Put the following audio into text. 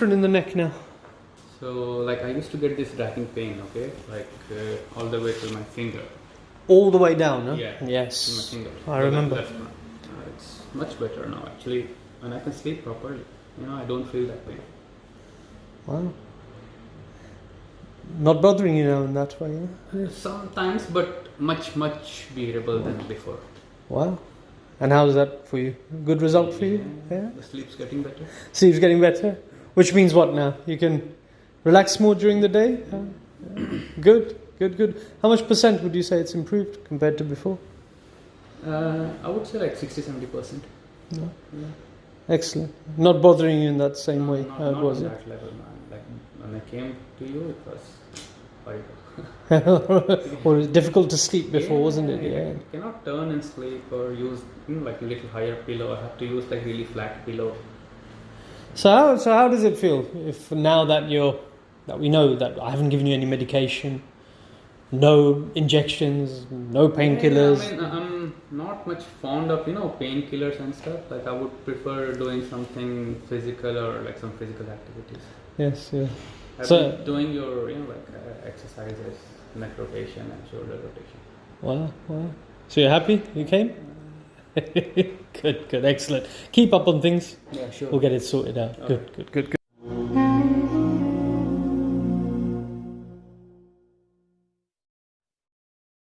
different in the neck now? So like I used to get this dragging pain, okay, like all the way to my finger. All the way down, huh? Yeah. Yes. To my finger. I remember. Left one. It's much better now actually, and I can sleep properly. You know, I don't feel that pain. Wow. Not bothering you now in that way, huh? Sometimes, but much bearable than before. Wow. And how's that for you? Good result for you? Yeah. The sleep's getting better. Sleep's getting better? Which means what now? You can relax more during the day? Good. How much percent would you say it's improved compared to before? I would say like 60-70%. No. Yeah. Excellent. Not bothering you in that same way Not, how it not was, on yeah? that level, man. Like when I came to you, it was horrible. Or it was difficult to sleep before, wasn't it? Yeah. Yeah. You cannot turn and sleep or use like a little higher pillow. I have to use like really flat pillow. So how does it feel if now that we know that I haven't given you any medication, no injections, no painkillers? I mean, I'm not much fond of painkillers and stuff. Like I would prefer doing something physical or like some physical activities. Yes, yeah. I've So been doing your exercises, neck rotation and shoulder rotation. wow. So you're happy you came? Good, excellent. Keep up on things. Yeah, sure. We'll get it sorted out. Okay. Good.